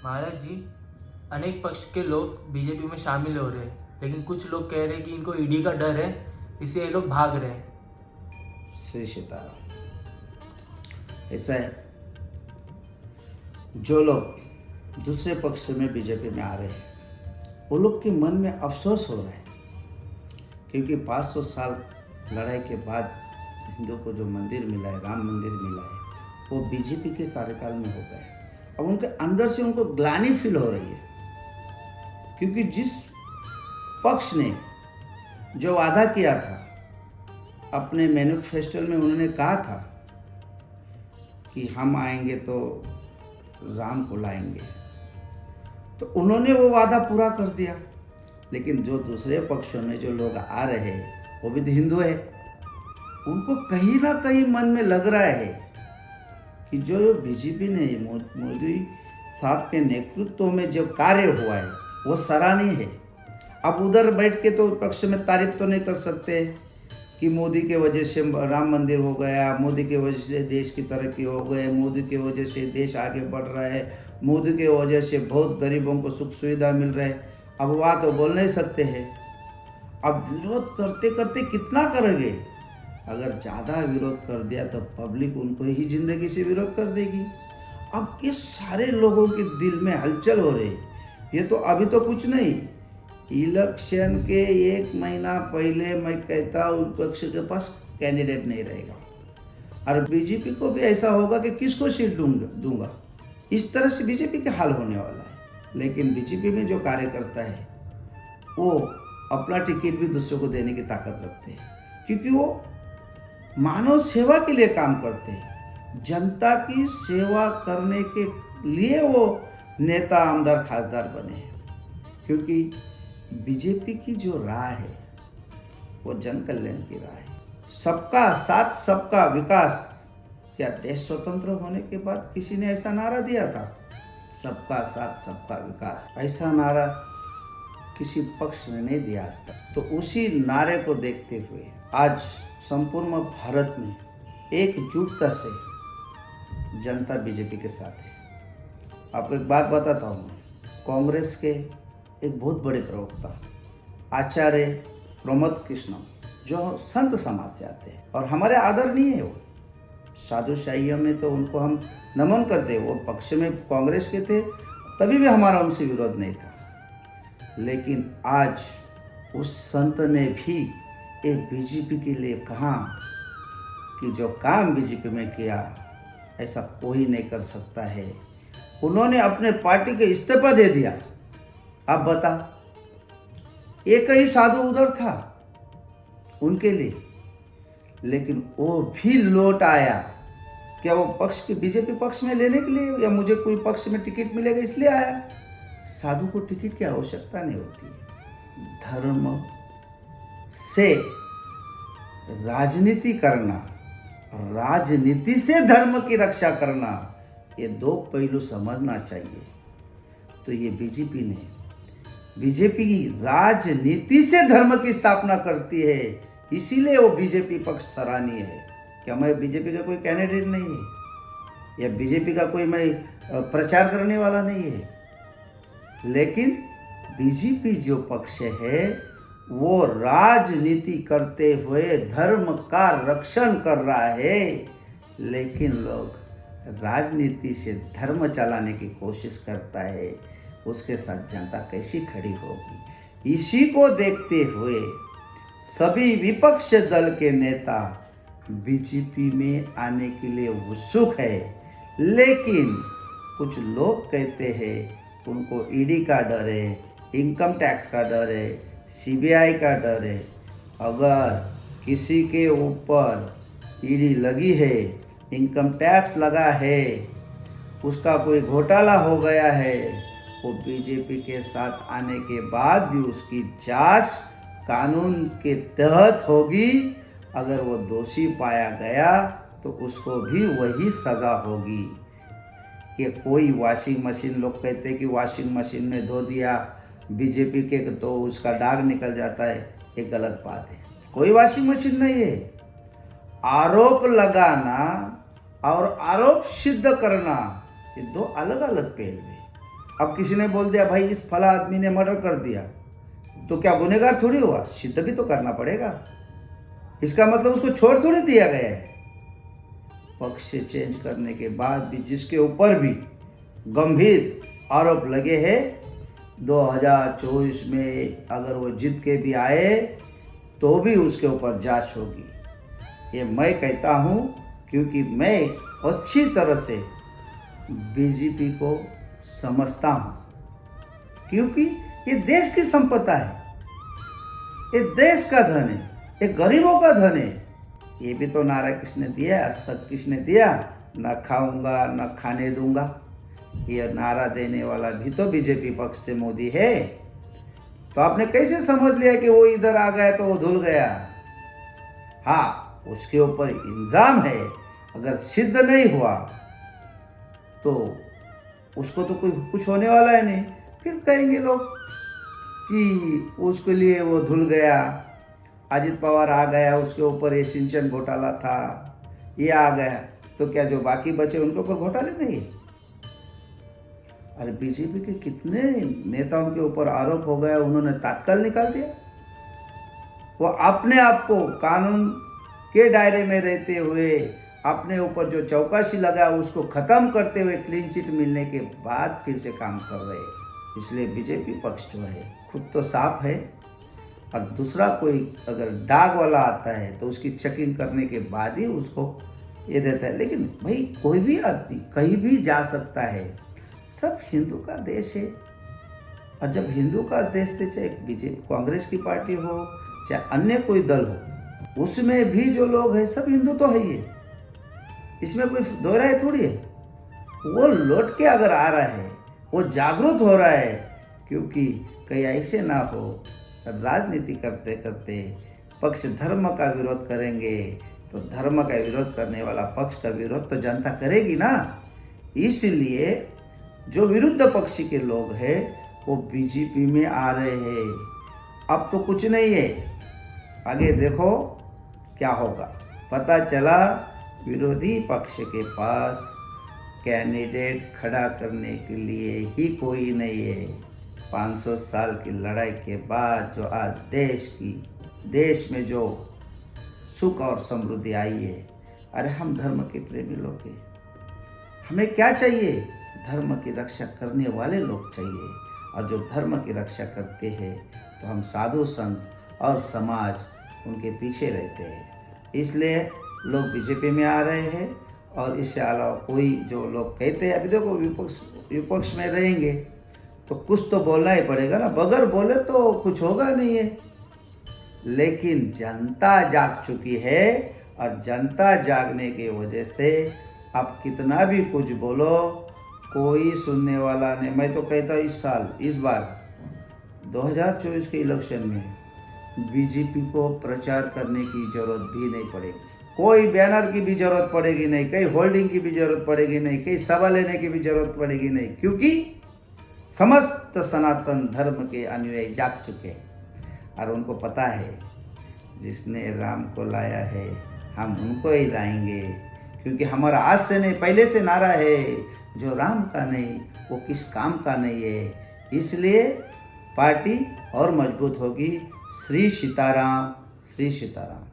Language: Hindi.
महाराज जी, अनेक पक्ष के लोग बीजेपी में शामिल हो रहे हैं, लेकिन कुछ लोग कह रहे हैं कि इनको ईडी का डर है, इसलिए ये लोग भाग रहे हैं। श्री सीताराम। ऐसा है, जो लोग दूसरे पक्ष में बीजेपी में आ रहे हैं वो लोग के मन में अफसोस हो रहा है, क्योंकि 500 साल लड़ाई के बाद हिंदुओं को जो मंदिर मिला है, राम मंदिर मिला है, वो बीजेपी के कार्यकाल में हो गया है। अब उनके अंदर से उनको ग्लानि फील हो रही है, क्योंकि जिस पक्ष ने जो वादा किया था, अपने मैनिफेस्टो में उन्होंने कहा था कि हम आएंगे तो राम को लाएंगे, तो उन्होंने वो वादा पूरा कर दिया। लेकिन जो दूसरे पक्षों में जो लोग आ रहे हैं वो भी तो हिंदू है, उनको कहीं ना कहीं मन में लग रहा है कि जो बीजेपी ने मोदी साहब के नेतृत्व में जो कार्य हुआ है वो सराहनीय है। अब उधर बैठ के तो पक्ष में तारीफ तो नहीं कर सकते कि मोदी के वजह से राम मंदिर हो गया, मोदी के वजह से देश की तरक्की हो गई, मोदी के वजह से देश आगे बढ़ रहा है, मोदी के वजह से बहुत गरीबों को सुख सुविधा मिल रहा है। अब वह तो बोल नहीं सकते हैं। अब विरोध करते करते कितना करेंगे? अगर ज़्यादा विरोध कर दिया तो पब्लिक उनको ही ज़िंदगी से विरोध कर देगी। अब ये सारे लोगों के दिल में हलचल हो रही। ये तो अभी तो कुछ नहीं, इलेक्शन के 1 महीना पहले मैं कहता हूँ विपक्ष के पास कैंडिडेट नहीं रहेगा, और बीजेपी को भी ऐसा होगा कि किसको सीट दूंगा। इस तरह से बीजेपी का हाल होने वाला है। लेकिन बीजेपी में जो कार्यकर्ता है वो अपना टिकट भी दूसरों को देने की ताकत रखते हैं, क्योंकि वो मानव सेवा के लिए काम करते हैं। जनता की सेवा करने के लिए वो नेता, आमदार, खासदार बने हैं। क्योंकि बीजेपी की जो राह है वो जन कल्याण की राह है। सबका साथ सबका विकास। क्या देश स्वतंत्र होने के बाद किसी ने ऐसा नारा दिया था? सबका साथ सबका विकास, ऐसा नारा किसी पक्ष ने नहीं दिया आज तक। तो उसी नारे को देखते हुए आज संपूर्ण भारत में एकजुटता से जनता बीजेपी के साथ है। आपको एक बात बताता हूँ, कांग्रेस के एक बहुत बड़े प्रवक्ता आचार्य प्रमोद कृष्णम, जो संत समाज से आते हैं और हमारे आदरणीय है, वो साधुशाही में तो उनको हम नमन करते हैं। वो पक्ष में कांग्रेस के थे, तभी भी हमारा उनसे विरोध नहीं था। लेकिन आज उस संत ने भी एक बीजेपी के लिए कहा कि जो काम बीजेपी में किया ऐसा कोई नहीं कर सकता है। उन्होंने अपने पार्टी के इस्तीफा दे दिया। अब बता, एक ही साधु उधर था उनके लिए, लेकिन वो भी लौट आया। क्या वो पक्ष के बीजेपी पक्ष में लेने के लिए, या मुझे कोई पक्ष में टिकट मिलेगा इसलिए आया? साधु को टिकट की आवश्यकता नहीं होती है। धर्म से राजनीति करना, राजनीति से धर्म की रक्षा करना, ये दो पहलू समझना चाहिए। तो ये बीजेपी राजनीति से धर्म की स्थापना करती है, इसीलिए वो बीजेपी पक्ष सराहनीय है। क्या मैं बीजेपी का कोई कैंडिडेट नहीं है, या बीजेपी का कोई मैं प्रचार करने वाला नहीं है, लेकिन बीजेपी जो पक्ष है वो राजनीति करते हुए धर्म का रक्षण कर रहा है। लेकिन लोग राजनीति से धर्म चलाने की कोशिश करता है, उसके साथ जनता कैसी खड़ी होगी? इसी को देखते हुए सभी विपक्ष दल के नेता बीजेपी में आने के लिए उत्सुक है। लेकिन कुछ लोग कहते हैं उनको ईडी का डर है, इनकम टैक्स का डर है, सीबीआई का डर है। अगर किसी के ऊपर ईडी लगी है, इनकम टैक्स लगा है, उसका कोई घोटाला हो गया है, वो बीजेपी के साथ आने के बाद भी उसकी जांच कानून के तहत होगी। अगर वो दोषी पाया गया तो उसको भी वही सज़ा होगी। कि कोई वॉशिंग मशीन, लोग कहते हैं कि वॉशिंग मशीन में धो दिया बीजेपी के तो उसका दाग निकल जाता है, ये गलत बात है। कोई वॉशिंग मशीन नहीं है। आरोप लगाना और आरोप सिद्ध करना, ये दो अलग अलग पहलू है। अब किसी ने बोल दिया भाई इस फला आदमी ने मर्डर कर दिया, तो क्या गुनहगार थोड़ी हुआ, सिद्ध भी तो करना पड़ेगा। इसका मतलब उसको छोड़ थोड़ी दिया गया है। पक्ष चेंज करने के बाद भी जिसके ऊपर भी गंभीर आरोप लगे हैं, 2024 में अगर वो जीत के भी आए तो भी उसके ऊपर जांच होगी। ये मैं कहता हूँ क्योंकि मैं अच्छी तरह से बीजेपी को समझता हूँ, क्योंकि ये देश की संपदा है, ये देश का धन है, ये गरीबों का धन है। ये भी तो नारा किसने दिया, आज तक किसने दिया, न खाऊंगा न खाने दूंगा। ये नारा देने वाला भी तो बीजेपी पक्ष से मोदी है। तो आपने कैसे समझ लिया कि वो इधर आ गया तो वो धुल गया? हाँ, उसके ऊपर इल्जाम है, अगर सिद्ध नहीं हुआ तो उसको तो कोई कुछ होने वाला है नहीं। फिर कहेंगे लोग कि उसके लिए वो धुल गया, अजित पवार आ गया, उसके ऊपर ये सिंचन घोटाला था, ये आ गया, तो क्या जो बाकी बचे उनके ऊपर घोटाले नहीं है? अरे बीजेपी के कितने नेताओं के ऊपर आरोप हो गया, उन्होंने तात्काल निकाल दिया। वो अपने आप को कानून के दायरे में रहते हुए अपने ऊपर जो चौकसी लगा उसको खत्म करते हुए क्लीन चिट मिलने के बाद फिर से काम कर रहे हैं। इसलिए बीजेपी पक्ष जो है खुद तो साफ है, और दूसरा कोई अगर डाग वाला आता है तो उसकी चेकिंग करने के बाद ही उसको ये देता है। लेकिन भाई कोई भी आदमी कहीं भी जा सकता है, सब हिंदू का देश है। और जब हिंदू का देश थे, चाहे बीजेपी कांग्रेस की पार्टी हो चाहे अन्य कोई दल हो, उसमें भी जो लोग हैं सब हिंदू तो है ही है, इसमें कोई दो राय थोड़ी है। वो लौट के अगर आ रहा है, वो जागरूक हो रहा है, क्योंकि कहीं ऐसे ना हो राजनीति करते करते पक्ष धर्म का विरोध करेंगे तो धर्म का विरोध करने वाला पक्ष का विरोध तो जनता करेगी ना। इसलिए जो विरुद्ध पक्षी के लोग हैं वो बीजेपी में आ रहे हैं। अब तो कुछ नहीं है, आगे देखो क्या होगा। पता चला विरोधी पक्ष के पास कैंडिडेट खड़ा करने के लिए ही कोई नहीं है। 500 साल की लड़ाई के बाद जो आज देश में जो सुख और समृद्धि आई है, अरे हम धर्म के प्रेमी लोग हैं, हमें क्या चाहिए? धर्म की रक्षा करने वाले लोग चाहिए, और जो धर्म की रक्षा करते हैं तो हम साधु संत और समाज उनके पीछे रहते हैं। इसलिए लोग बीजेपी में आ रहे हैं। और इससे अलावा कोई जो लोग कहते हैं, अभी देखो विपक्ष में रहेंगे तो कुछ तो बोलना ही पड़ेगा ना, बगैर बोले तो कुछ होगा नहीं है। लेकिन जनता जाग चुकी है, और जनता जागने की वजह से अब कितना भी कुछ बोलो कोई सुनने वाला नहीं। मैं तो कहता इस बार 2024 के इलेक्शन में बीजेपी को प्रचार करने की जरूरत भी नहीं पड़ेगी, कोई बैनर की भी जरूरत पड़ेगी नहीं, कहीं होल्डिंग की भी जरूरत पड़ेगी नहीं, कहीं सभा लेने की भी जरूरत पड़ेगी नहीं, क्योंकि समस्त सनातन धर्म के अनुयायी जाग चुके हैं। और उनको पता है जिसने राम को लाया है हम उनको ही लाएंगे, क्योंकि हमारा आज से नहीं पहले से नारा है, जो राम का नहीं वो किस काम का नहीं है। इसलिए पार्टी और मजबूत होगी। श्री सीताराम, श्री सीताराम।